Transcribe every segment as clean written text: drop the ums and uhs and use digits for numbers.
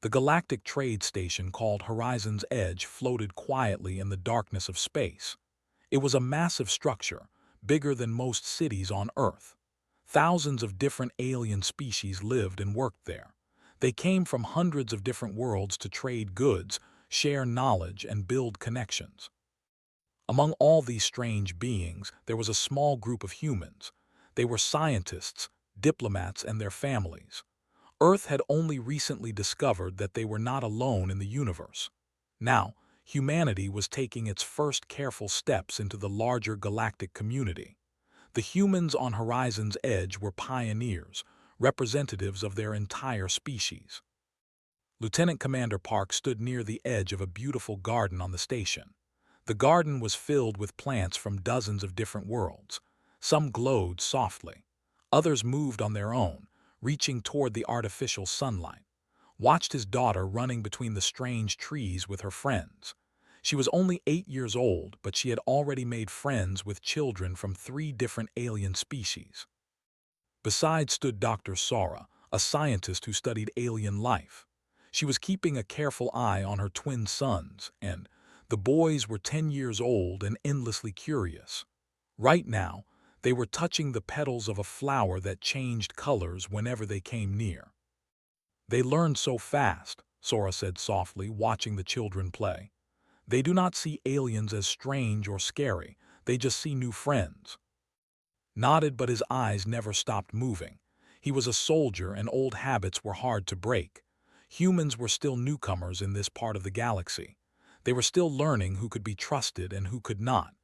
The galactic trade station called Horizon's Edge floated quietly in the darkness of space. It was a massive structure, bigger than most cities on Earth. Thousands of different alien species lived and worked there. They came from hundreds of different worlds to trade goods, share knowledge, and build connections. Among all these strange beings, there was a small group of humans. They were scientists, diplomats, and their families. Earth had only recently discovered that they were not alone in the universe. Now, humanity was taking its first careful steps into the larger galactic community. The humans on Horizon's Edge were pioneers, representatives of their entire species. Lieutenant Commander Park stood near the edge of a beautiful garden on the station. The garden was filled with plants from dozens of different worlds. Some glowed softly. Others moved on their own, reaching toward the artificial sunlight. Watched his daughter running between the strange trees with her friends. She was only 8 years old, but she had already made friends with children from 3 different alien species. Beside stood Dr. Sora, a scientist who studied alien life. She was keeping a careful eye on her twin sons, and the boys were 10 years old and endlessly curious. Right now, they were touching the petals of a flower that changed colors whenever they came near. They learned so fast, Sora said softly, watching the children play. They do not see aliens as strange or scary, they just see new friends. Nodded, but his eyes never stopped moving. He was a soldier and old habits were hard to break. Humans were still newcomers in this part of the galaxy. They were still learning who could be trusted and who could not.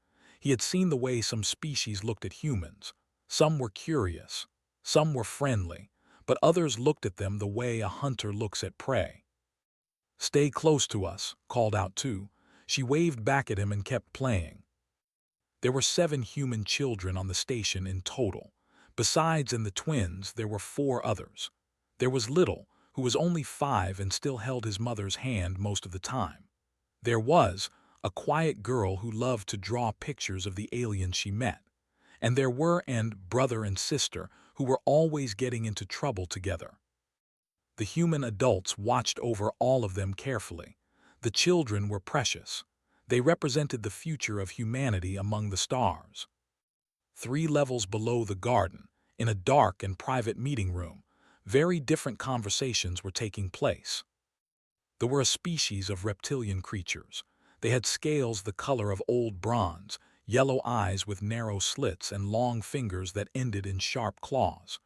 He had seen the way some species looked at humans. Some were curious, some were friendly, but others looked at them the way a hunter looks at prey. "Stay close to us," called out two. She waved back at him and kept playing. There were 7 human children on the station in total. Besides and the twins, there were 4 others. There was Little, who was only 5 and still held his mother's hand most of the time. There was a quiet girl who loved to draw pictures of the aliens she met. And there were brother and sister who were always getting into trouble together. The human adults watched over all of them carefully. The children were precious. They represented the future of humanity among the stars. 3 levels below the garden, in a dark and private meeting room, very different conversations were taking place. There were a species of reptilian creatures. They had scales the color of old bronze, yellow eyes with narrow slits and long fingers that ended in sharp claws.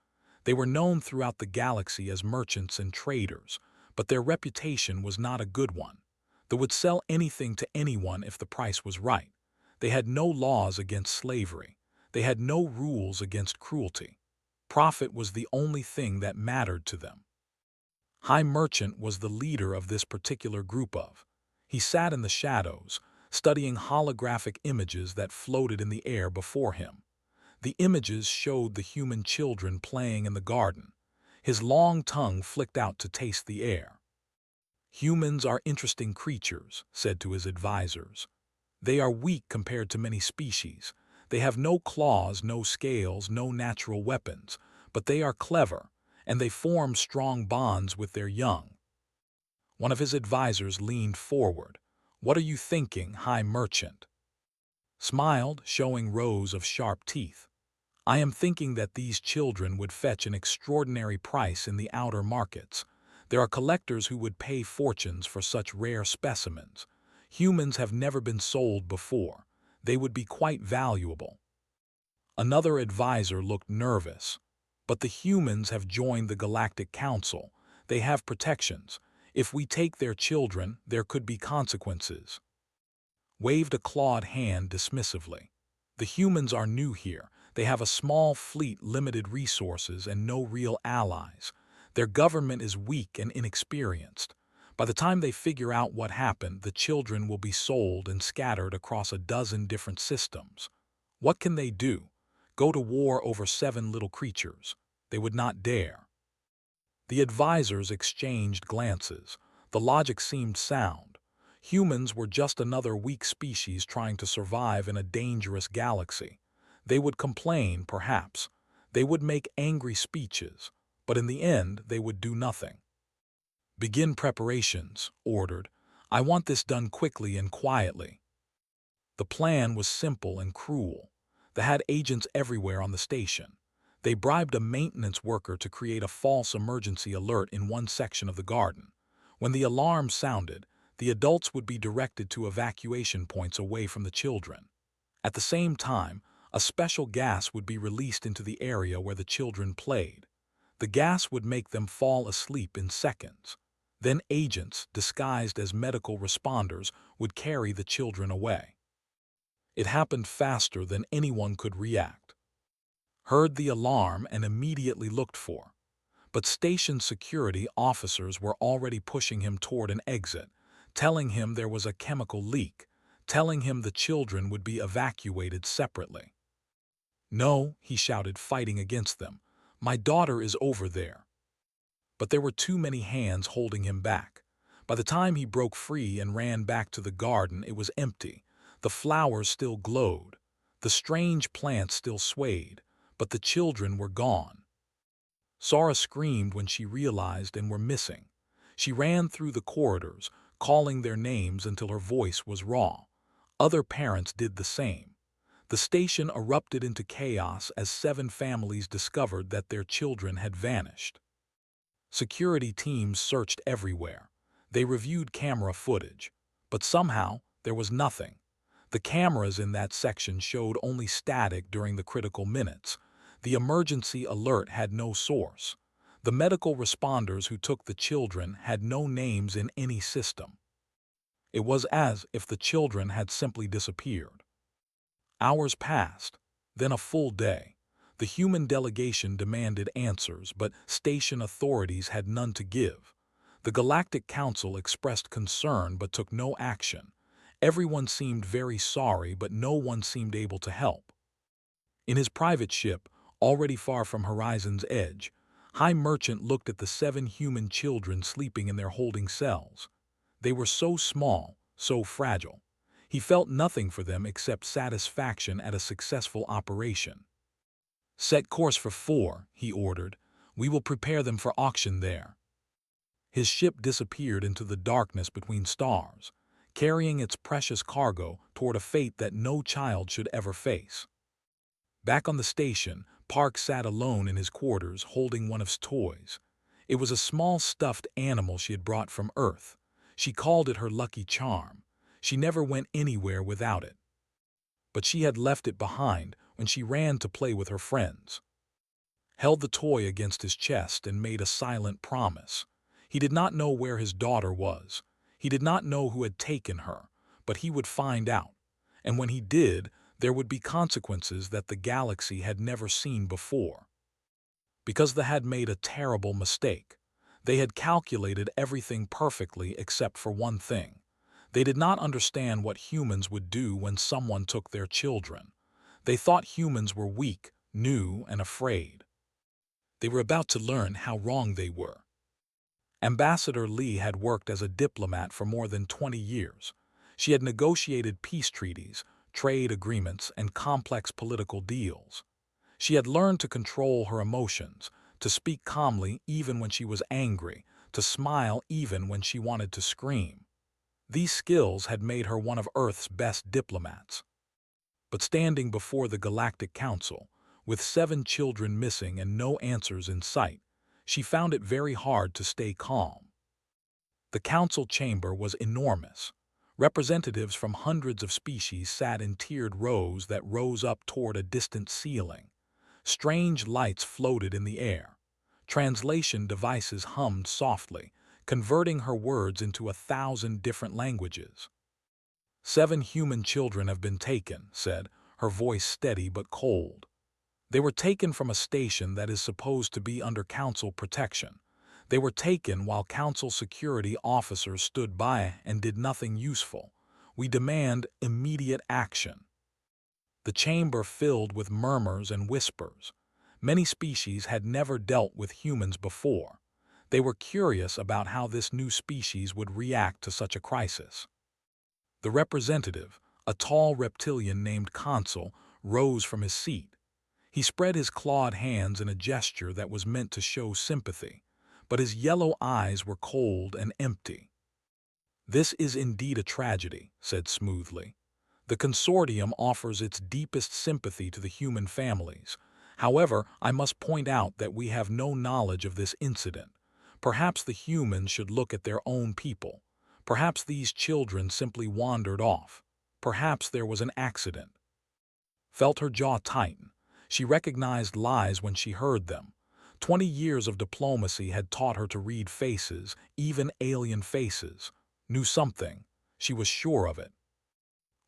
They were known throughout the galaxy as merchants and traders, but their reputation was not a good one. They would sell anything to anyone if the price was right. They had no laws against slavery. They had no rules against cruelty. Profit was the only thing that mattered to them. High Merchant was the leader of this particular group of. He sat in the shadows, studying holographic images that floated in the air before him. The images showed the human children playing in the garden. His long tongue flicked out to taste the air. "Humans are interesting creatures," said to his advisors. "They are weak compared to many species. They have no claws, no scales, no natural weapons, but they are clever, and they form strong bonds with their young." One of his advisors leaned forward. "What are you thinking, High Merchant?" Smiled, showing rows of sharp teeth. "I am thinking that these children would fetch an extraordinary price in the outer markets. There are collectors who would pay fortunes for such rare specimens. Humans have never been sold before. They would be quite valuable." Another advisor looked nervous. "But the humans have joined the Galactic Council. They have protections. If we take their children, there could be consequences." Waved a clawed hand dismissively. "The humans are new here. They have a small fleet, limited resources, and no real allies. Their government is weak and inexperienced. By the time they figure out what happened, the children will be sold and scattered across a dozen different systems. What can they do? Go to war over 7 little creatures? They would not dare." The advisors exchanged glances. The logic seemed sound. Humans were just another weak species trying to survive in a dangerous galaxy. They would complain, perhaps. They would make angry speeches, but in the end they would do nothing. "Begin preparations," ordered. "I want this done quickly and quietly." The plan was simple and cruel. They had agents everywhere on the station. They bribed a maintenance worker to create a false emergency alert in one section of the garden. When the alarm sounded, the adults would be directed to evacuation points away from the children. At the same time, a special gas would be released into the area where the children played. The gas would make them fall asleep in seconds. Then agents, disguised as medical responders, would carry the children away. It happened faster than anyone could react. Heard the alarm and immediately looked for. But station security officers were already pushing him toward an exit, telling him there was a chemical leak, telling him the children would be evacuated separately. "No," he shouted, fighting against them. "My daughter is over there." But there were too many hands holding him back. By the time he broke free and ran back to the garden, it was empty. The flowers still glowed. The strange plants still swayed, but the children were gone. Sora screamed when she realized and were missing. She ran through the corridors, calling their names until her voice was raw. Other parents did the same. The station erupted into chaos as 7 families discovered that their children had vanished. Security teams searched everywhere. They reviewed camera footage, but somehow there was nothing. The cameras in that section showed only static during the critical minutes. The emergency alert had no source. The medical responders who took the children had no names in any system. It was as if the children had simply disappeared. Hours passed, then a full day. The human delegation demanded answers, but station authorities had none to give. The Galactic Council expressed concern but took no action. Everyone seemed very sorry, but no one seemed able to help. In his private ship, already far from Horizon's edge, High Merchant looked at the 7 human children sleeping in their holding cells. They were so small, so fragile. He felt nothing for them except satisfaction at a successful operation. "Set course for 4, he ordered. "We will prepare them for auction there." His ship disappeared into the darkness between stars, carrying its precious cargo toward a fate that no child should ever face. Back on the station, Park sat alone in his quarters holding one of his toys. It was a small stuffed animal she had brought from Earth. She called it her lucky charm. She never went anywhere without it. But she had left it behind when she ran to play with her friends. Held the toy against his chest and made a silent promise. He did not know where his daughter was. He did not know who had taken her, but he would find out. And when he did, there would be consequences that the galaxy had never seen before. Because they had made a terrible mistake. They had calculated everything perfectly except for one thing. They did not understand what humans would do when someone took their children. They thought humans were weak, new, and afraid. They were about to learn how wrong they were. Ambassador Lee had worked as a diplomat for more than 20 years. She had negotiated peace treaties, trade agreements, and complex political deals. She had learned to control her emotions, to speak calmly even when she was angry, to smile even when she wanted to scream. These skills had made her one of Earth's best diplomats. But standing before the Galactic Council, with 7 children missing and no answers in sight, she found it very hard to stay calm. The council chamber was enormous. Representatives from hundreds of species sat in tiered rows that rose up toward a distant ceiling. Strange lights floated in the air. Translation devices hummed softly, converting her words into 1,000 different languages. 7 human children have been taken, said, her voice steady but cold. They were taken from a station that is supposed to be under council protection. They were taken while council security officers stood by and did nothing useful. We demand immediate action. The chamber filled with murmurs and whispers. Many species had never dealt with humans before. They were curious about how this new species would react to such a crisis. The representative, a tall reptilian named Consul, rose from his seat. He spread his clawed hands in a gesture that was meant to show sympathy, but his yellow eyes were cold and empty. "This is indeed a tragedy," said smoothly. "The consortium offers its deepest sympathy to the human families. However, I must point out that we have no knowledge of this incident. Perhaps the humans should look at their own people. Perhaps these children simply wandered off. Perhaps there was an accident." Felt her jaw tighten. She recognized lies when she heard them. 20 years of diplomacy had taught her to read faces, even alien faces. Knew something. She was sure of it.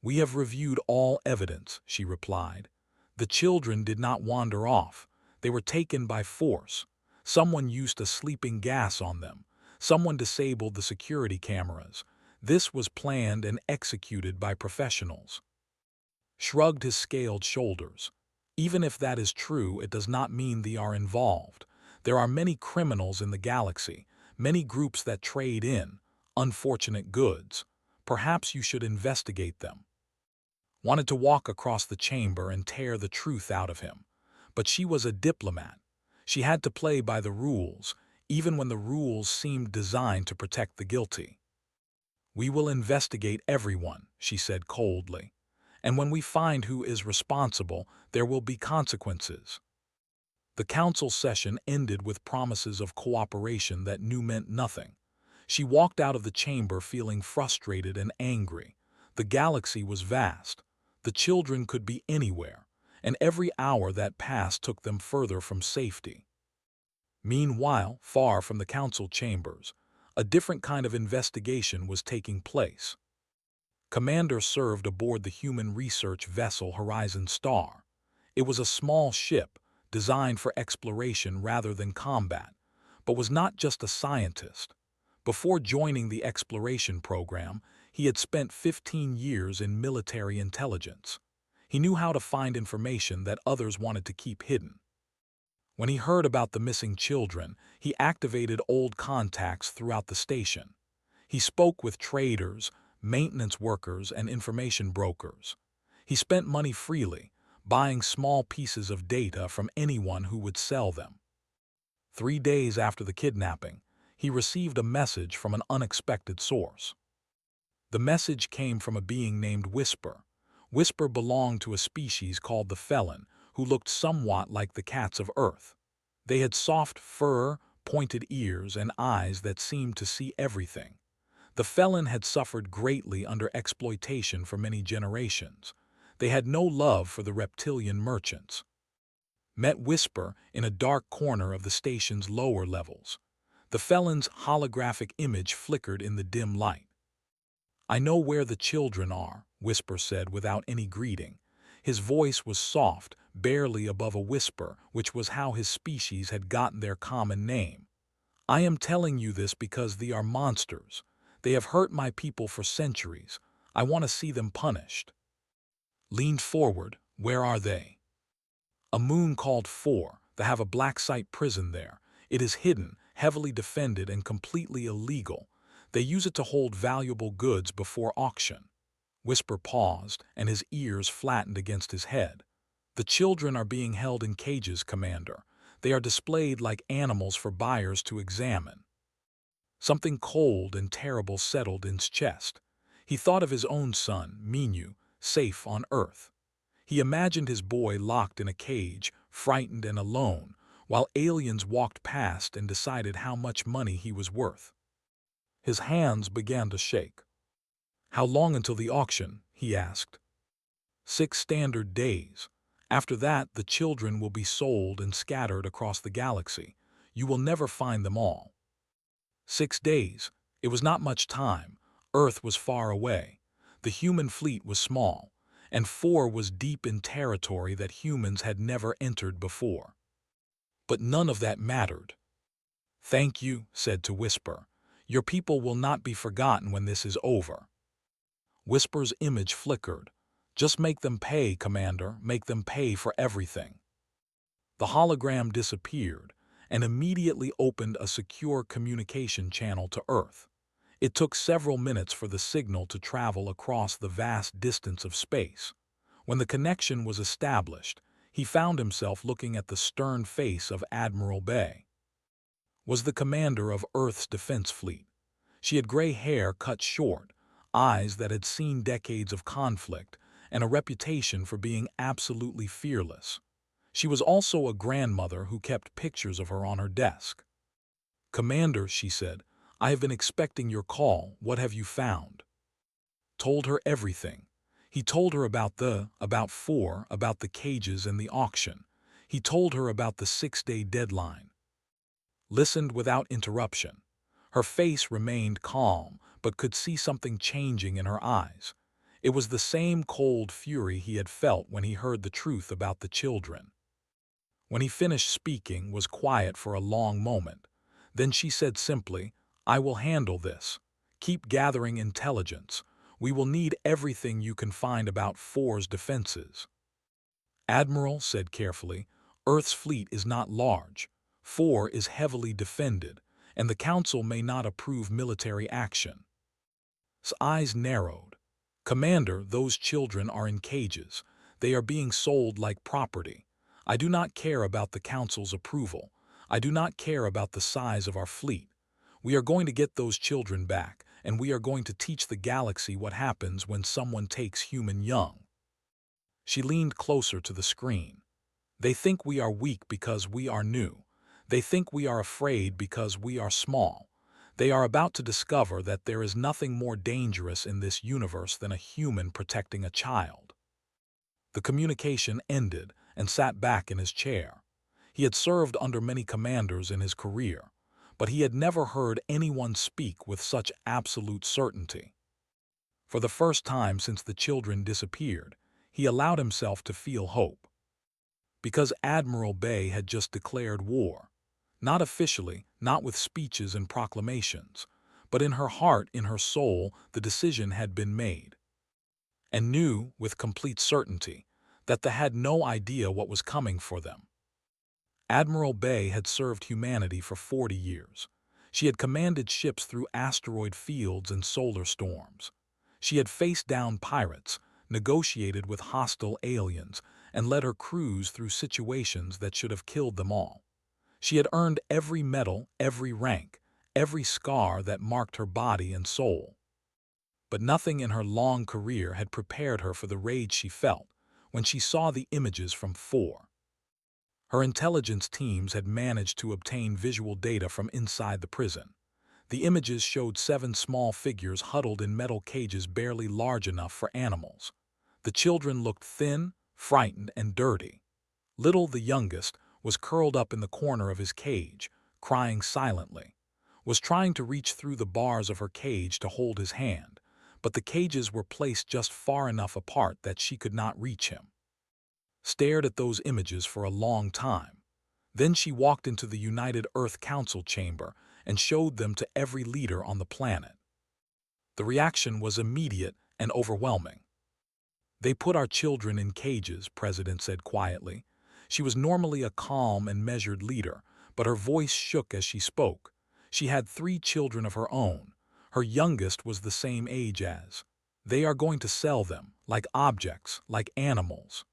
"We have reviewed all evidence," she replied. "The children did not wander off. They were taken by force. Someone used a sleeping gas on them. Someone disabled the security cameras. This was planned and executed by professionals." Shrugged his scaled shoulders. "Even if that is true, it does not mean they are involved. There are many criminals in the galaxy, many groups that trade in unfortunate goods. Perhaps you should investigate them." Wanted to walk across the chamber and tear the truth out of him. But she was a diplomat. She had to play by the rules, even when the rules seemed designed to protect the guilty. "We will investigate everyone," she said coldly. "And when we find who is responsible, there will be consequences." The council session ended with promises of cooperation that meant nothing. She walked out of the chamber feeling frustrated and angry. The galaxy was vast. The children could be anywhere, and every hour that passed took them further from safety. Meanwhile, far from the council chambers, a different kind of investigation was taking place. Commander served aboard the human research vessel Horizon Star. It was a small ship, designed for exploration rather than combat, but was not just a scientist. Before joining the exploration program, he had spent 15 years in military intelligence. He knew how to find information that others wanted to keep hidden. When he heard about the missing children, he activated old contacts throughout the station. He spoke with traders, maintenance workers, and information brokers. He spent money freely, buying small pieces of data from anyone who would sell them. 3 days after the kidnapping, he received a message from an unexpected source. The message came from a being named Whisper. Whisper belonged to a species called the Felon, who looked somewhat like the cats of Earth. They had soft fur, pointed ears, and eyes that seemed to see everything. The Felon had suffered greatly under exploitation for many generations. They had no love for the reptilian merchants. Met Whisper in a dark corner of the station's lower levels. The Felon's holographic image flickered in the dim light. "I know where the children are," Whisper said without any greeting. His voice was soft, barely above a whisper, which was how his species had gotten their common name. "I am telling you this because they are monsters. They have hurt my people for centuries. I want to see them punished." Leaned forward. "Where are they?" "A moon called 4. They have a black site prison there. It is hidden, heavily defended, and completely illegal. They use it to hold valuable goods before auction." Whisper paused, and his ears flattened against his head. "The children are being held in cages, Commander. They are displayed like animals for buyers to examine." Something cold and terrible settled in his chest. He thought of his own son, Minyu, safe on Earth. He imagined his boy locked in a cage, frightened and alone, while aliens walked past and decided how much money he was worth. His hands began to shake. "How long until the auction?" he asked. 6 standard days. After that, the children will be sold and scattered across the galaxy. You will never find them all." 6 days. It was not much time. Earth was far away. The human fleet was small, and 4 was deep in territory that humans had never entered before. But none of that mattered. "Thank you," said to Whisper. "Your people will not be forgotten when this is over." Whisper's image flickered. "Just make them pay, Commander. Make them pay for everything." The hologram disappeared and immediately opened a secure communication channel to Earth. It took several minutes for the signal to travel across the vast distance of space. When the connection was established, he found himself looking at the stern face of Admiral Bay. was the commander of Earth's defense fleet. She had gray hair cut short, eyes that had seen decades of conflict, and a reputation for being absolutely fearless. She was also a grandmother who kept pictures of her on her desk. "Commander," she said, "I have been expecting your call. What have you found?" Told her everything. He told her about four, about the cages and the auction. He told her about the 6-day deadline. Listened without interruption. Her face remained calm, but could see something changing in her eyes. It was the same cold fury he had felt when he heard the truth about the children. When he finished speaking, was quiet for a long moment. Then she said simply, "I will handle this. Keep gathering intelligence. We will need everything you can find about Four's defenses." Admiral said carefully, "Earth's fleet is not large. Four is heavily defended, and the Council may not approve military action." His eyes narrowed. "Commander, those children are in cages. They are being sold like property. I do not care about the Council's approval. I do not care about the size of our fleet. We are going to get those children back, and we are going to teach the galaxy what happens when someone takes human young." She leaned closer to the screen. "They think we are weak because we are new. They think we are afraid because we are small. They are about to discover that there is nothing more dangerous in this universe than a human protecting a child." The communication ended and sat back in his chair. He had served under many commanders in his career, but he had never heard anyone speak with such absolute certainty. For the first time since the children disappeared, he allowed himself to feel hope. Because Admiral Bay had just declared war. Not officially, not with speeches and proclamations, but in her heart, in her soul, the decision had been made. And knew, with complete certainty, that they had no idea what was coming for them. Admiral Bay had served humanity for 40 years. She had commanded ships through asteroid fields and solar storms. She had faced down pirates, negotiated with hostile aliens, and led her crews through situations that should have killed them all. She had earned every medal, every rank, every scar that marked her body and soul. But nothing in her long career had prepared her for the rage she felt when she saw the images from Four. Her intelligence teams had managed to obtain visual data from inside the prison. The images showed 7 small figures huddled in metal cages barely large enough for animals. The children looked thin, frightened, and dirty. Little, the youngest, was curled up in the corner of his cage, crying silently. Was trying to reach through the bars of her cage to hold his hand, but the cages were placed just far enough apart that she could not reach him. Stared at those images for a long time. Then she walked into the United Earth Council chamber and showed them to every leader on the planet. The reaction was immediate and overwhelming. "They put our children in cages," President said quietly. She was normally a calm and measured leader, but her voice shook as she spoke. She had 3 children of her own. Her youngest was the same age as. "They are going to sell them, like objects, like animals."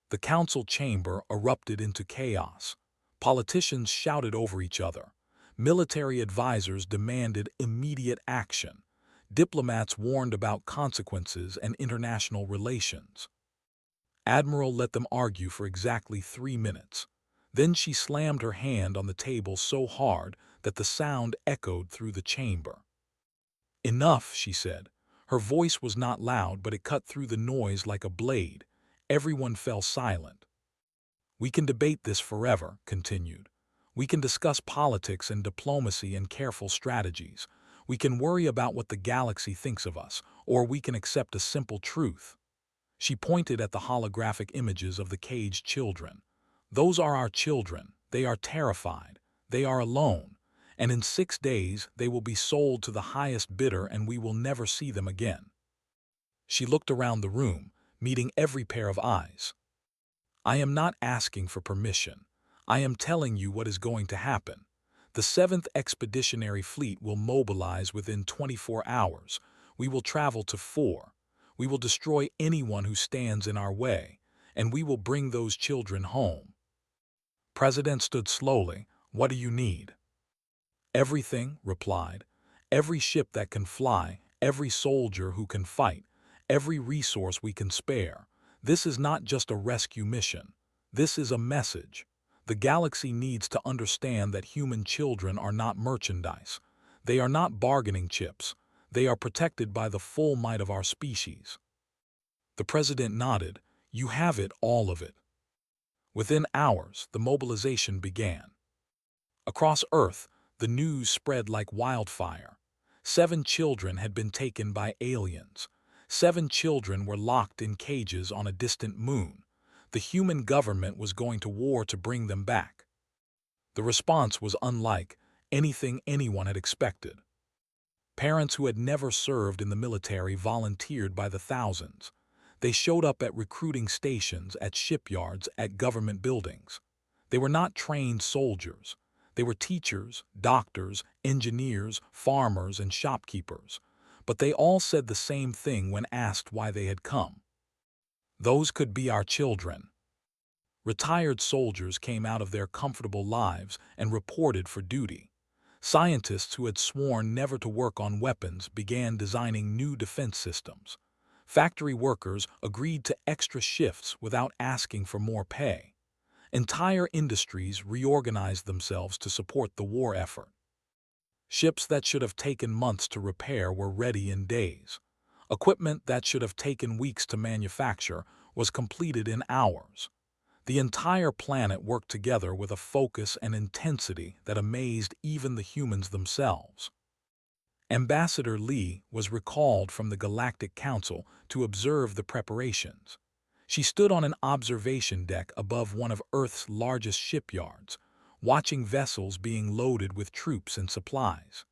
The council chamber erupted into chaos. Politicians shouted over each other. Military advisors demanded immediate action. Diplomats warned about consequences and international relations. Admiral let them argue for exactly 3 minutes. Then she slammed her hand on the table so hard that the sound echoed through the chamber. "Enough," she said. Her voice was not loud, but it cut through the noise like a blade. Everyone fell silent. "We can debate this forever," continued. "We can discuss politics and diplomacy and careful strategies. We can worry about what the galaxy thinks of us, or we can accept a simple truth." She pointed at the holographic images of the caged children. "Those are our children. They are terrified. They are alone. And in 6 days they will be sold to the highest bidder and we will never see them again." She looked around the room, meeting every pair of eyes. "I am not asking for permission. I am telling you what is going to happen. The 7th Expeditionary Fleet will mobilize within 24 hours. We will travel to 4. We will destroy anyone who stands in our way, and we will bring those children home." President stood slowly. "What do you need?" Everything, replied. Every ship that can fly, every soldier who can fight, every resource we can spare. This is not just a rescue mission. This is a message. The galaxy needs to understand that human children are not merchandise. They are not bargaining chips. They are protected by the full might of our species. The president nodded. You have it, all of it. Within hours, the mobilization began. Across Earth, the news spread like wildfire. 7 children had been taken by aliens. 7 children were locked in cages on a distant moon. The human government was going to war to bring them back. The response was unlike anything anyone had expected. Parents who had never served in the military volunteered by the thousands. They showed up at recruiting stations, at shipyards, at government buildings. They were not trained soldiers. They were teachers, doctors, engineers, farmers, and shopkeepers. But they all said the same thing when asked why they had come. Those could be our children. Retired soldiers came out of their comfortable lives and reported for duty. Scientists who had sworn never to work on weapons began designing new defense systems. Factory workers agreed to extra shifts without asking for more pay. Entire industries reorganized themselves to support the war effort. Ships that should have taken months to repair were ready in days. Equipment that should have taken weeks to manufacture was completed in hours. The entire planet worked together with a focus and intensity that amazed even the humans themselves. Ambassador Lee was recalled from the Galactic Council to observe the preparations. She stood on an observation deck above one of Earth's largest shipyards, watching vessels being loaded with troops and supplies.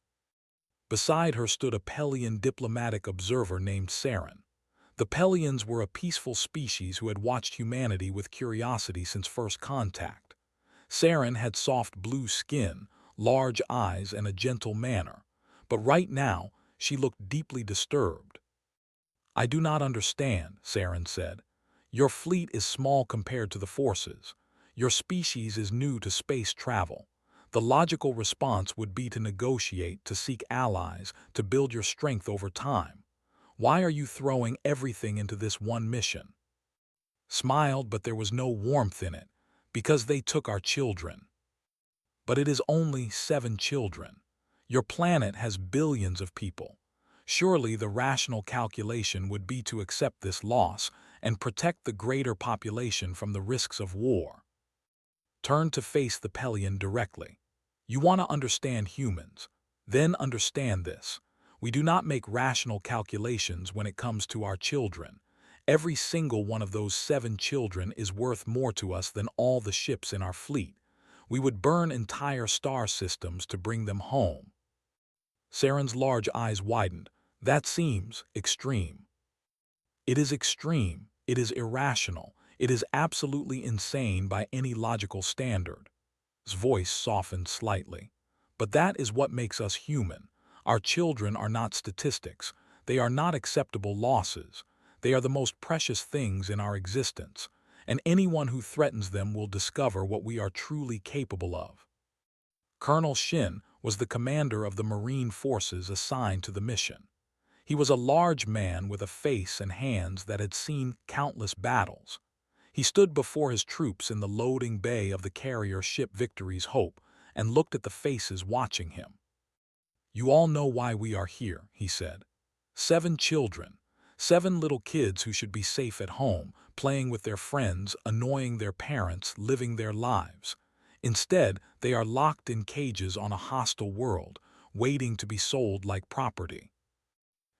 Beside her stood a Pelian diplomatic observer named Saren. The Pelians were a peaceful species who had watched humanity with curiosity since first contact. Saren had soft blue skin, large eyes, and a gentle manner, but right now she looked deeply disturbed. I do not understand, Saren said. Your fleet is small compared to the forces. Your species is new to space travel. The logical response would be to negotiate, to seek allies, to build your strength over time. Why are you throwing everything into this one mission? Smiled, but there was no warmth in it, because they took our children. But it is only 7 children. Your planet has billions of people. Surely the rational calculation would be to accept this loss and protect the greater population from the risks of war. Turn to face the Pelian directly. You want to understand humans. Then understand this. We do not make rational calculations when it comes to our children. Every single one of those 7 children is worth more to us than all the ships in our fleet. We would burn entire star systems to bring them home. Saren's large eyes widened. That seems extreme. It is extreme. It is irrational. It is absolutely insane by any logical standard. His voice softened slightly. But that is what makes us human. Our children are not statistics. They are not acceptable losses. They are the most precious things in our existence, and anyone who threatens them will discover what we are truly capable of. Colonel Shin was the commander of the Marine forces assigned to the mission. He was a large man with a face and hands that had seen countless battles. He stood before his troops in the loading bay of the carrier ship Victory's Hope and looked at the faces watching him. You all know why we are here, he said. 7 children, 7 little kids who should be safe at home, playing with their friends, annoying their parents, living their lives. Instead, they are locked in cages on a hostile world, waiting to be sold like property.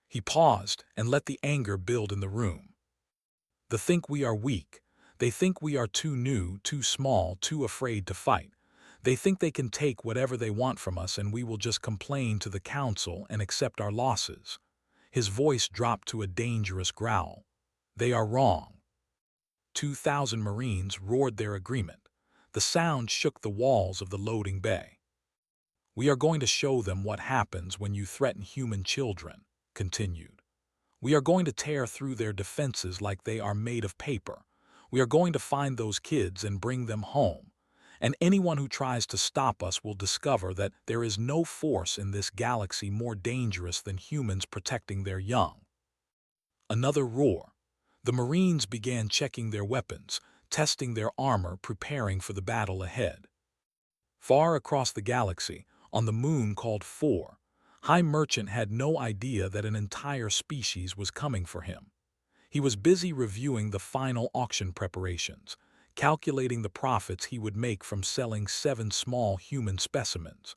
He paused and let the anger build in the room. They think we are weak. They think we are too new, too small, too afraid to fight. They think they can take whatever they want from us and we will just complain to the council and accept our losses. His voice dropped to a dangerous growl. They are wrong. 2,000 Marines roared their agreement. The sound shook the walls of the loading bay. We are going to show them what happens when you threaten human children, continued. We are going to tear through their defenses like they are made of paper. We are going to find those kids and bring them home. and anyone who tries to stop us will discover that there is no force in this galaxy more dangerous than humans protecting their young." Another roar. The Marines began checking their weapons, testing their armor, preparing for the battle ahead. Far across the galaxy, on the moon called 4, High Merchant had no idea that an entire species was coming for him. He was busy reviewing the final auction preparations, calculating the profits he would make from selling 7 small human specimens.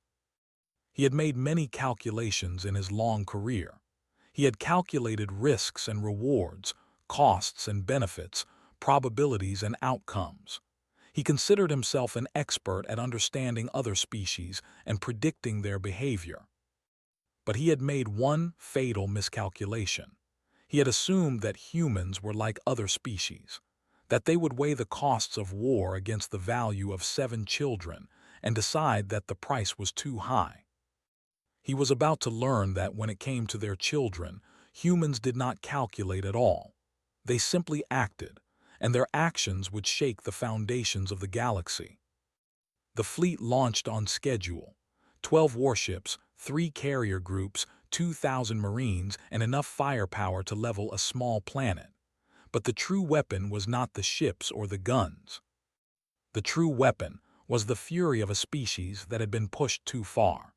He had made many calculations in his long career. He had calculated risks and rewards, costs and benefits, probabilities and outcomes. He considered himself an expert at understanding other species and predicting their behavior. But he had made one fatal miscalculation. He had assumed that humans were like other species, that they would weigh the costs of war against the value of 7 children and decide that the price was too high. He was about to learn that when it came to their children, humans did not calculate at all. They simply acted, and their actions would shake the foundations of the galaxy. The fleet launched on schedule. 12 warships, 3 carrier groups, 2,000 Marines, and enough firepower to level a small planet. But the true weapon was not the ships or the guns. The true weapon was the fury of a species that had been pushed too far.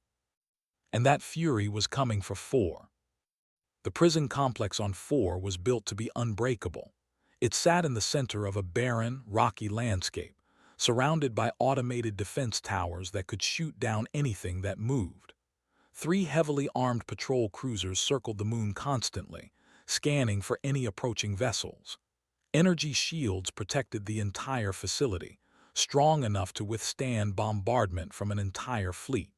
And that fury was coming for 4. The prison complex on 4 was built to be unbreakable. It sat in the center of a barren, rocky landscape, surrounded by automated defense towers that could shoot down anything that moved. 3 heavily armed patrol cruisers circled the moon constantly, scanning for any approaching vessels. Energy shields protected the entire facility, strong enough to withstand bombardment from an entire fleet.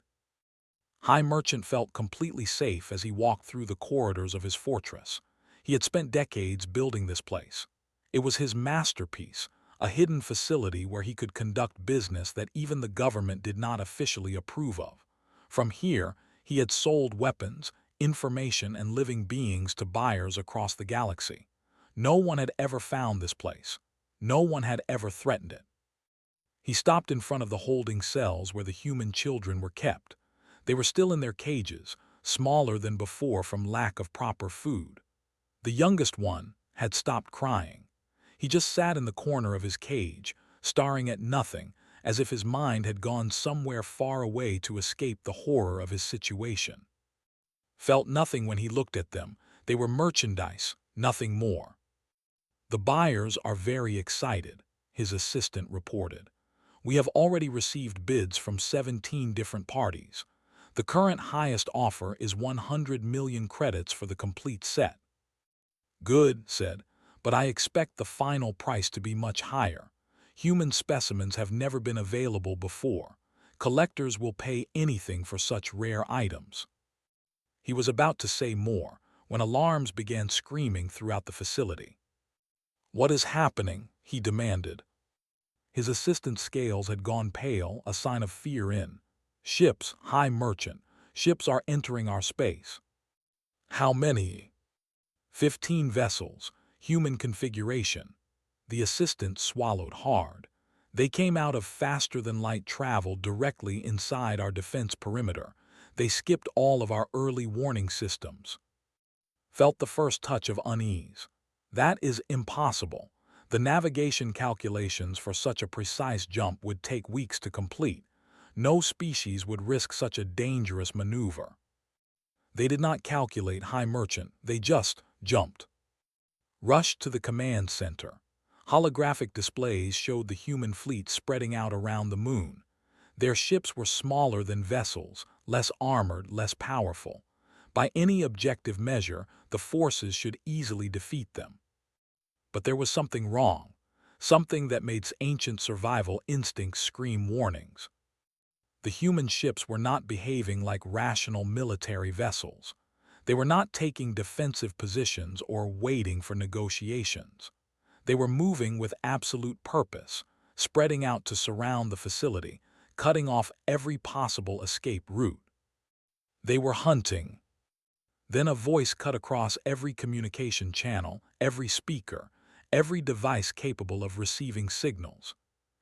High Merchant felt completely safe as he walked through the corridors of his fortress. He had spent decades building this place. It was his masterpiece, a hidden facility where he could conduct business that even the government did not officially approve of. From here, he had sold weapons, information, and living beings to buyers across the galaxy. No one had ever found this place. No one had ever threatened it. He stopped in front of the holding cells where the human children were kept. They were still in their cages, smaller than before from lack of proper food. The youngest one had stopped crying. He just sat in the corner of his cage, staring at nothing, as if his mind had gone somewhere far away to escape the horror of his situation. Felt nothing when he looked at them. They were merchandise, nothing more. "The buyers are very excited," his assistant reported. "We have already received bids from 17 different parties. The current highest offer is 100 million credits for the complete set." "Good," said, "but I expect the final price to be much higher. Human specimens have never been available before. Collectors will pay anything for such rare items." He was about to say more when alarms began screaming throughout the facility. "What is happening?" he demanded. His assistant's scales had gone pale, a sign of fear in. "Ships, High Merchant. Ships are entering our space." "How many?" 15 vessels, human configuration." The assistant swallowed hard. "They came out of faster-than-light travel directly inside our defense perimeter. They skipped all of our early warning systems." Felt the first touch of unease. That is impossible. The navigation calculations for such a precise jump would take weeks to complete. No species would risk such a dangerous maneuver. They did not calculate, High Merchant. They just jumped. Rushed to the command center. Holographic displays showed the human fleet spreading out around the moon. Their ships were smaller than vessels, less armored, less powerful. By any objective measure, the forces should easily defeat them. But there was something wrong, something that made ancient survival instincts scream warnings. The human ships were not behaving like rational military vessels. They were not taking defensive positions or waiting for negotiations. They were moving with absolute purpose, spreading out to surround the facility, cutting off every possible escape route. They were hunting. Then a voice cut across every communication channel, every speaker, every device capable of receiving signals.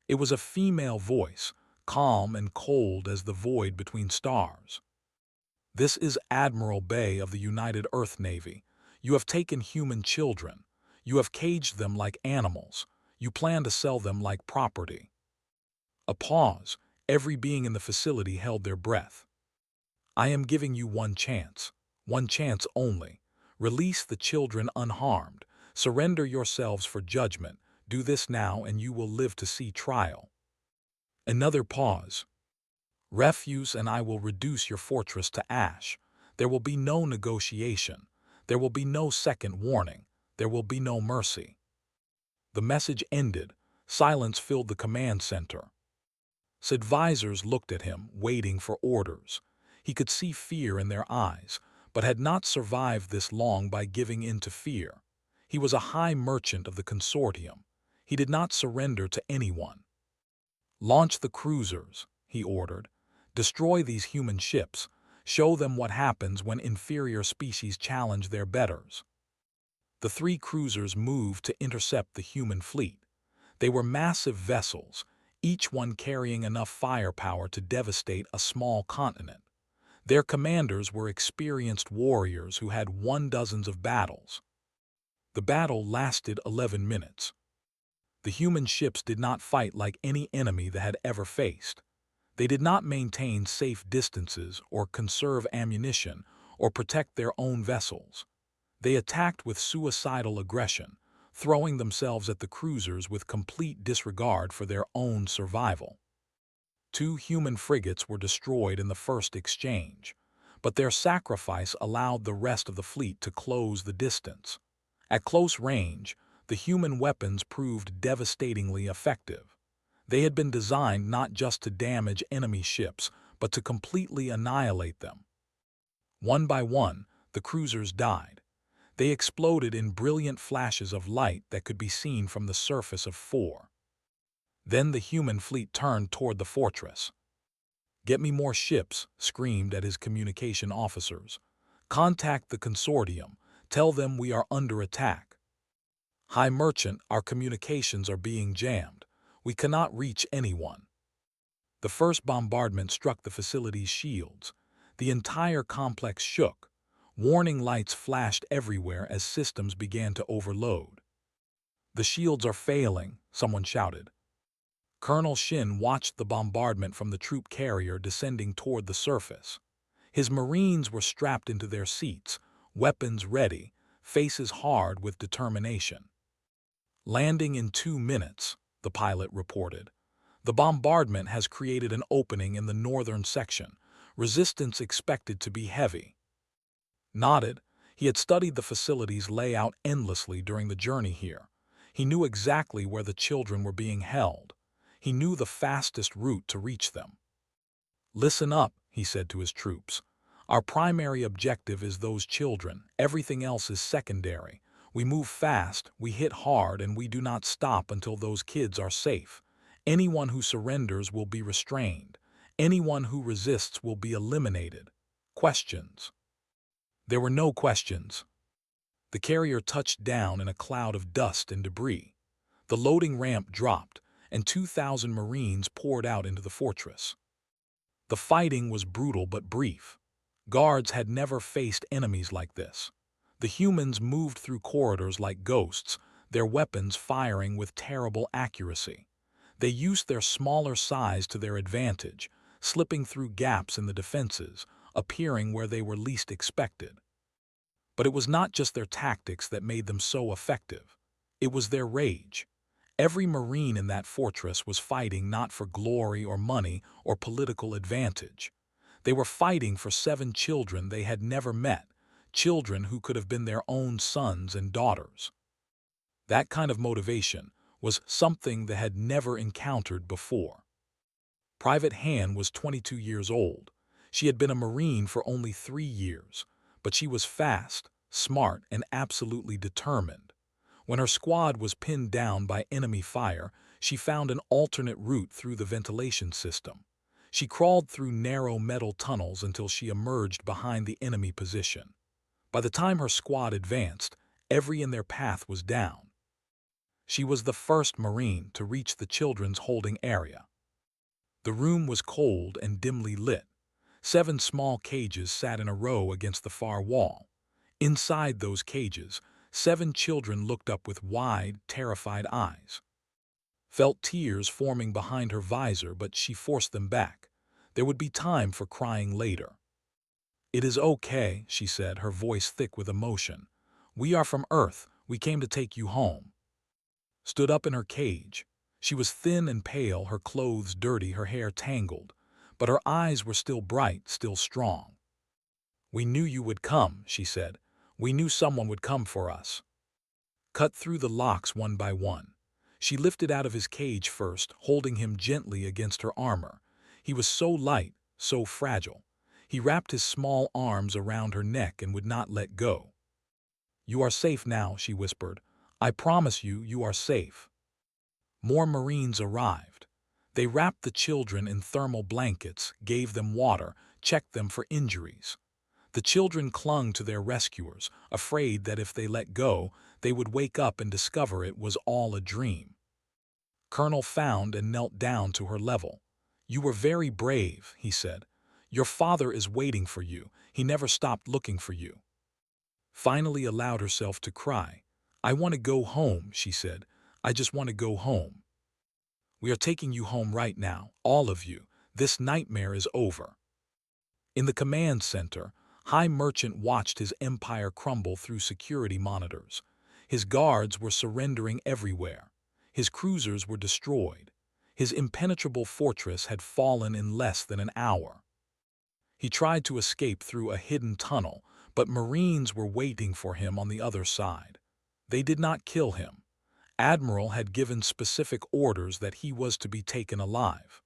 It was a female voice, calm and cold as the void between stars. "This is Admiral Bay of the United Earth Navy. You have taken human children. You have caged them like animals. You plan to sell them like property." A pause. Every being in the facility held their breath. "I am giving you one chance only. Release the children unharmed. Surrender yourselves for judgment. Do this now and you will live to see trial." Another pause. "Refuse and I will reduce your fortress to ash. There will be no negotiation. There will be no second warning. There will be no mercy." The message ended. Silence filled the command center. Advisors looked at him, waiting for orders. He could see fear in their eyes, but had not survived this long by giving in to fear. He was a high merchant of the consortium. He did not surrender to anyone. "Launch the cruisers," he ordered. "Destroy these human ships. Show them what happens when inferior species challenge their betters." The 3 cruisers moved to intercept the human fleet. They were massive vessels, each one carrying enough firepower to devastate a small continent. Their commanders were experienced warriors who had won dozens of battles. The battle lasted 11 minutes. The human ships did not fight like any enemy they had ever faced. They did not maintain safe distances or conserve ammunition or protect their own vessels. They attacked with suicidal aggression, throwing themselves at the cruisers with complete disregard for their own survival. 2 human frigates were destroyed in the first exchange, but their sacrifice allowed the rest of the fleet to close the distance. At close range, the human weapons proved devastatingly effective. They had been designed not just to damage enemy ships, but to completely annihilate them. One by one, the cruisers died. They exploded in brilliant flashes of light that could be seen from the surface of 4. Then the human fleet turned toward the fortress. "Get me more ships," screamed at his communication officers. "Contact the consortium. Tell them we are under attack." "High Merchant, our communications are being jammed. We cannot reach anyone." The first bombardment struck the facility's shields. The entire complex shook. Warning lights flashed everywhere as systems began to overload. "The shields are failing," someone shouted. Colonel Shin watched the bombardment from the troop carrier descending toward the surface. His Marines were strapped into their seats, weapons ready, faces hard with determination. "Landing in 2 minutes," the pilot reported. "The bombardment has created an opening in the northern section. Resistance expected to be heavy." Nodded. He had studied the facility's layout endlessly during the journey here. He knew exactly where the children were being held. He knew the fastest route to reach them. "Listen up," he said to his troops. "Our primary objective is those children. Everything else is secondary. We move fast, we hit hard, and we do not stop until those kids are safe. Anyone who surrenders will be restrained. Anyone who resists will be eliminated. Questions?" There were no questions. The carrier touched down in a cloud of dust and debris. The loading ramp dropped, and 2,000 Marines poured out into the fortress. The fighting was brutal but brief. Guards had never faced enemies like this. The humans moved through corridors like ghosts, their weapons firing with terrible accuracy. They used their smaller size to their advantage, slipping through gaps in the defenses, appearing where they were least expected. But it was not just their tactics that made them so effective. It was their rage. Every Marine in that fortress was fighting not for glory or money or political advantage. They were fighting for 7 children they had never met, children who could have been their own sons and daughters. That kind of motivation was something they had never encountered before. Private Han was 22 years old. She had been a Marine for only 3 years, but she was fast, smart, and absolutely determined. When her squad was pinned down by enemy fire, she found an alternate route through the ventilation system. She crawled through narrow metal tunnels until she emerged behind the enemy position. By the time her squad advanced, every in their path was down. She was the first Marine to reach the children's holding area. The room was cold and dimly lit. 7 small cages sat in a row against the far wall. Inside those cages, 7 children looked up with wide, terrified eyes. Felt tears forming behind her visor, but she forced them back. There would be time for crying later. "It is okay," she said, her voice thick with emotion. "We are from Earth. We came to take you home." Stood up in her cage. She was thin and pale, her clothes dirty, her hair tangled. But her eyes were still bright, still strong. "We knew you would come," she said. "We knew someone would come for us." Cut through the locks one by one. She lifted out of his cage first, holding him gently against her armor. He was so light, so fragile. He wrapped his small arms around her neck and would not let go. "You are safe now," she whispered. "I promise you, you are safe." More Marines arrived. They wrapped the children in thermal blankets, gave them water, checked them for injuries. The children clung to their rescuers, afraid that if they let go, they would wake up and discover it was all a dream. Colonel found and knelt down to her level. "You were very brave," he said. "Your father is waiting for you. He never stopped looking for you." Finally allowed herself to cry. "I want to go home," she said. "I just want to go home." "We are taking you home right now, all of you. This nightmare is over." In the command center, High Merchant watched his empire crumble through security monitors. His guards were surrendering everywhere. His cruisers were destroyed. His impenetrable fortress had fallen in less than an hour. He tried to escape through a hidden tunnel, but Marines were waiting for him on the other side. They did not kill him. Admiral had given specific orders that he was to be taken alive.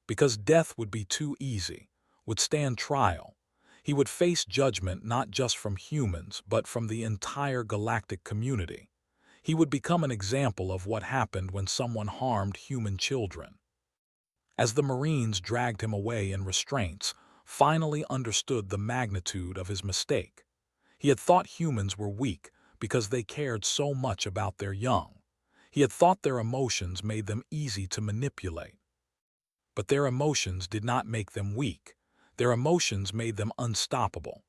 Because death would be too easy, would stand trial. He would face judgment not just from humans, but from the entire galactic community. He would become an example of what happened when someone harmed human children. As the Marines dragged him away in restraints, finally understood the magnitude of his mistake. He had thought humans were weak because they cared so much about their young. He had thought their emotions made them easy to manipulate. But their emotions did not make them weak. Their emotions made them unstoppable.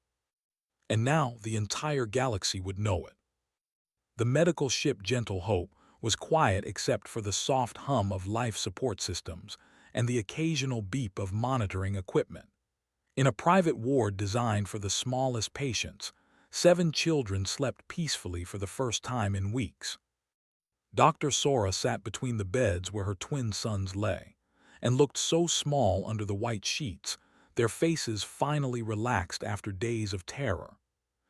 And now the entire galaxy would know it. The medical ship Gentle Hope was quiet except for the soft hum of life support systems and the occasional beep of monitoring equipment. In a private ward designed for the smallest patients, 7 children slept peacefully for the first time in weeks. Dr. Sora sat between the beds where her twin sons lay, and looked so small under the white sheets, their faces finally relaxed after days of terror.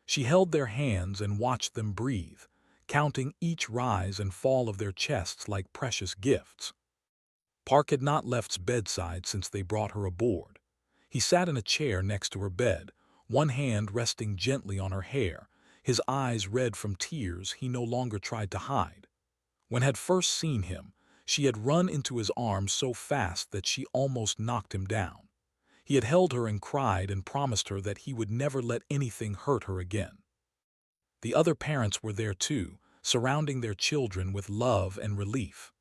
She held their hands and watched them breathe, counting each rise and fall of their chests like precious gifts. Park had not left's bedside since they brought her aboard. He sat in a chair next to her bed, one hand resting gently on her hair, his eyes red from tears he no longer tried to hide. When had first seen him, she had run into his arms so fast that she almost knocked him down. He had held her and cried and promised her that he would never let anything hurt her again. The other parents were there too, surrounding their children with love and relief.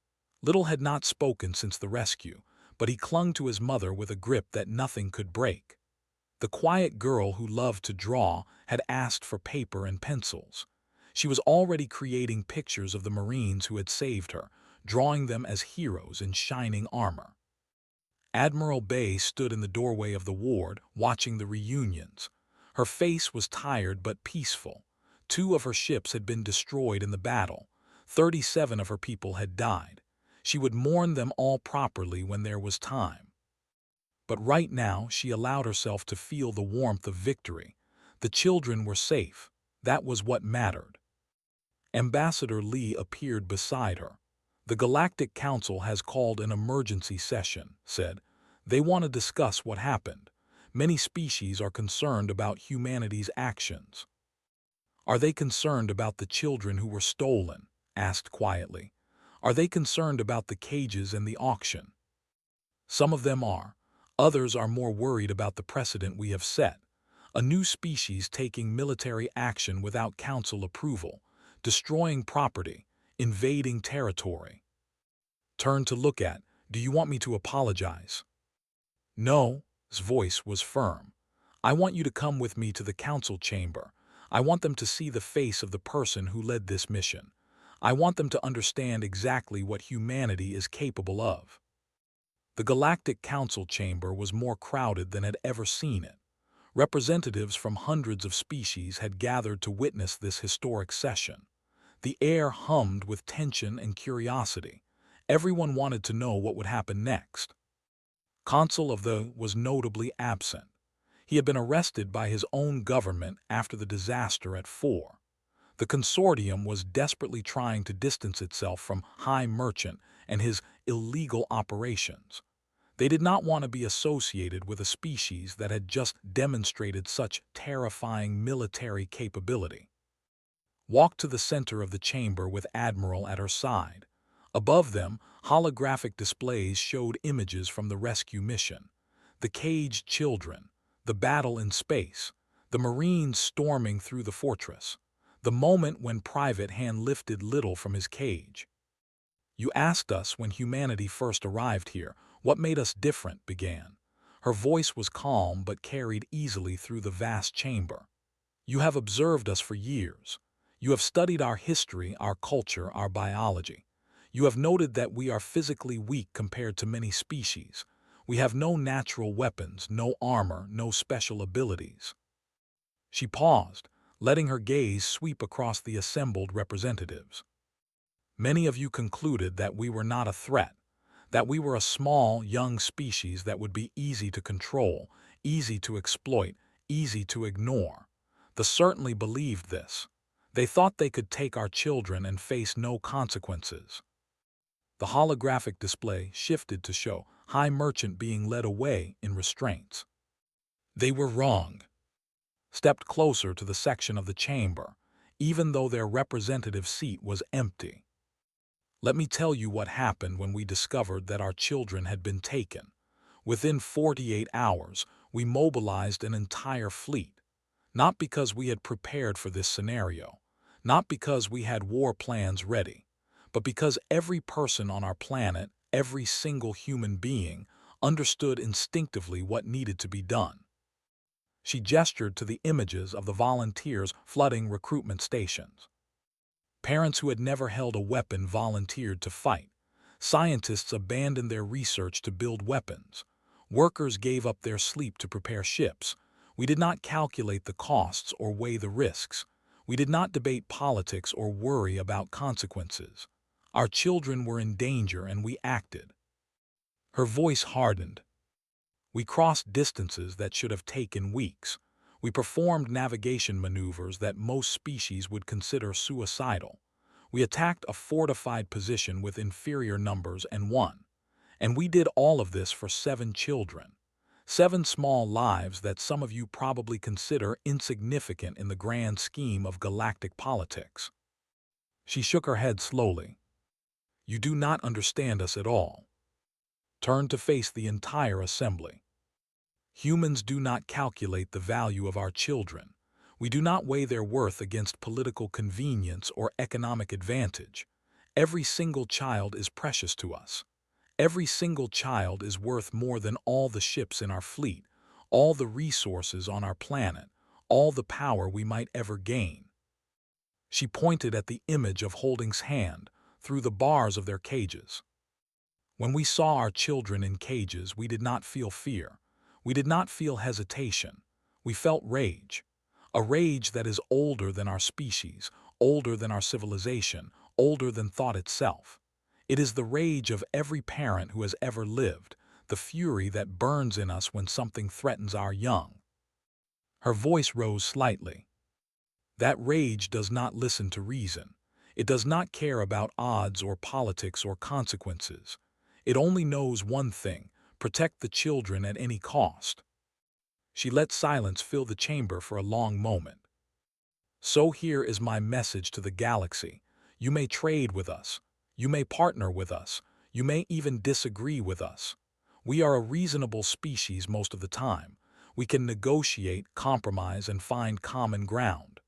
Little had not spoken since the rescue, but he clung to his mother with a grip that nothing could break. The quiet girl who loved to draw had asked for paper and pencils. She was already creating pictures of the Marines who had saved her, drawing them as heroes in shining armor. Admiral Bay stood in the doorway of the ward, watching the reunions. Her face was tired but peaceful. 2 of her ships had been destroyed in the battle. 37 of her people had died. She would mourn them all properly when there was time. But right now she allowed herself to feel the warmth of victory. The children were safe. That was what mattered. Ambassador Lee appeared beside her. "The Galactic Council has called an emergency session," said. "They want to discuss what happened. Many species are concerned about humanity's actions." "Are they concerned about the children who were stolen?" asked quietly. "Are they concerned about the cages and the auction?" "Some of them are. Others are more worried about the precedent we have set. A new species taking military action without council approval, destroying property. invading territory. Turn to look at, do you want me to apologize? No, his voice was firm. I want you to come with me to the council chamber. I want them to see the face of the person who led this mission. I want them to understand exactly what humanity is capable of. The Galactic Council chamber was more crowded than had ever seen it. Representatives from hundreds of species had gathered to witness this historic session. The air hummed with tension and curiosity. Everyone wanted to know what would happen next. Consul of the was notably absent. He had been arrested by his own government after the disaster at 4. The consortium was desperately trying to distance itself from High Merchant and his illegal operations. They did not want to be associated with a species that had just demonstrated such terrifying military capability. Walk to the center of the chamber with Admiral at her side. Above them, holographic displays showed images from the rescue mission. The caged children, the battle in space, the Marines storming through the fortress, the moment when Private Hand lifted Little from his cage. You asked us when humanity first arrived here, what made us different, began. Her voice was calm but carried easily through the vast chamber. You have observed us for years. You have studied our history, our culture, our biology. You have noted that we are physically weak compared to many species. We have no natural weapons, no armor, no special abilities. She paused, letting her gaze sweep across the assembled representatives. Many of you concluded that we were not a threat, that we were a small, young species that would be easy to control, easy to exploit, easy to ignore. They certainly believed this. They thought they could take our children and face no consequences. The holographic display shifted to show High Merchant being led away in restraints. They were wrong. Stepped closer to the section of the chamber, even though their representative seat was empty. Let me tell you what happened when we discovered that our children had been taken. Within 48 hours, we mobilized an entire fleet. Not because we had prepared for this scenario, not because we had war plans ready, but because every person on our planet, every single human being, understood instinctively what needed to be done. She gestured to the images of the volunteers flooding recruitment stations. Parents who had never held a weapon volunteered to fight. Scientists abandoned their research to build weapons. Workers gave up their sleep to prepare ships. We did not calculate the costs or weigh the risks. We did not debate politics or worry about consequences. Our children were in danger and we acted. Her voice hardened. We crossed distances that should have taken weeks. We performed navigation maneuvers that most species would consider suicidal. We attacked a fortified position with inferior numbers and won. And we did all of this for 7 children. 7 small lives that some of you probably consider insignificant in the grand scheme of galactic politics. She shook her head slowly. You do not understand us at all. Turned to face the entire assembly. Humans do not calculate the value of our children. We do not weigh their worth against political convenience or economic advantage. Every single child is precious to us. Every single child is worth more than all the ships in our fleet, all the resources on our planet, all the power we might ever gain. She pointed at the image of Holding's hand through the bars of their cages. When we saw our children in cages, we did not feel fear. We did not feel hesitation. We felt rage. A rage that is older than our species, older than our civilization, older than thought itself. It is the rage of every parent who has ever lived, the fury that burns in us when something threatens our young. Her voice rose slightly. That rage does not listen to reason. It does not care about odds or politics or consequences. It only knows one thing: protect the children at any cost. She let silence fill the chamber for a long moment. So here is my message to the galaxy. You may trade with us. You may partner with us. You may even disagree with us. We are a reasonable species most of the time. We can negotiate, compromise, and find common ground.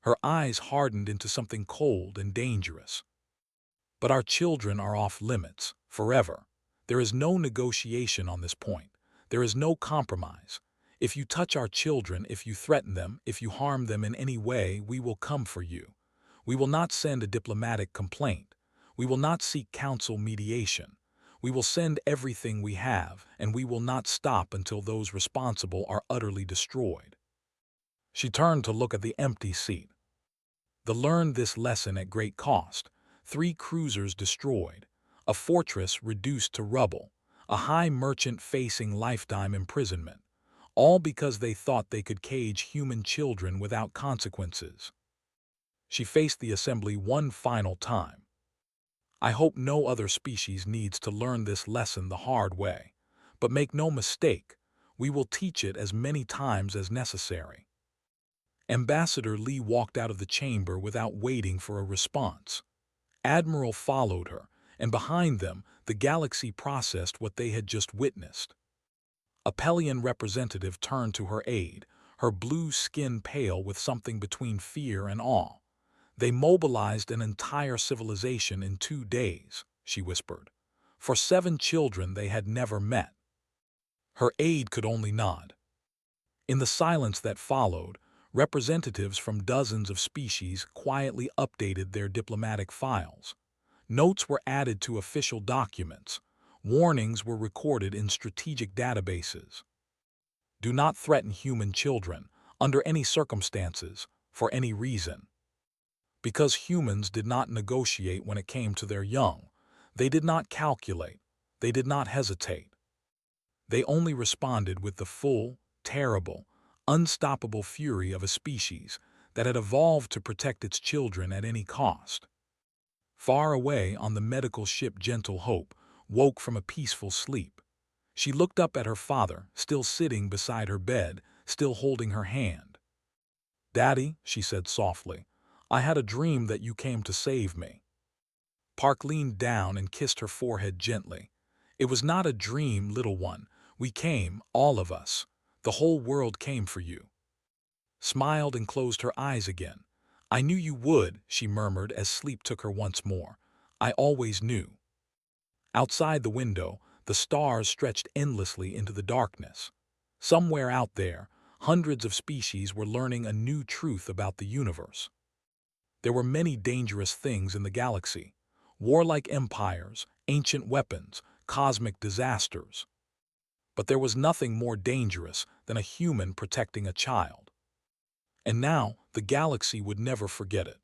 Her eyes hardened into something cold and dangerous. But our children are off limits, forever. There is no negotiation on this point. There is no compromise. If you touch our children, if you threaten them, if you harm them in any way, we will come for you. We will not send a diplomatic complaint. We will not seek counsel mediation. We will send everything we have, and we will not stop until those responsible are utterly destroyed. She turned to look at the empty seat. They learned this lesson at great cost. 3 cruisers destroyed, a fortress reduced to rubble, a high merchant facing lifetime imprisonment, all because they thought they could cage human children without consequences. She faced the assembly one final time. I hope no other species needs to learn this lesson the hard way, but make no mistake, we will teach it as many times as necessary. Ambassador Lee walked out of the chamber without waiting for a response. Admiral followed her, and behind them, the galaxy processed what they had just witnessed. A Pelian representative turned to her aide, her blue skin pale with something between fear and awe. They mobilized an entire civilization in 2 days, she whispered, for 7 children they had never met. Her aide could only nod. In the silence that followed, representatives from dozens of species quietly updated their diplomatic files. Notes were added to official documents. Warnings were recorded in strategic databases. Do not threaten human children, under any circumstances, for any reason. Because humans did not negotiate when it came to their young, they did not calculate, they did not hesitate. They only responded with the full, terrible, unstoppable fury of a species that had evolved to protect its children at any cost. Far away on the medical ship Gentle Hope woke from a peaceful sleep. She looked up at her father, still sitting beside her bed, still holding her hand. "Daddy," she said softly, "I had a dream that you came to save me." Park leaned down and kissed her forehead gently. "It was not a dream, little one. We came, all of us. The whole world came for you." Smiled and closed her eyes again. "I knew you would," she murmured as sleep took her once more. "I always knew." Outside the window, the stars stretched endlessly into the darkness. Somewhere out there, hundreds of species were learning a new truth about the universe. There were many dangerous things in the galaxy: warlike empires, ancient weapons, cosmic disasters. But there was nothing more dangerous than a human protecting a child. And now the galaxy would never forget it.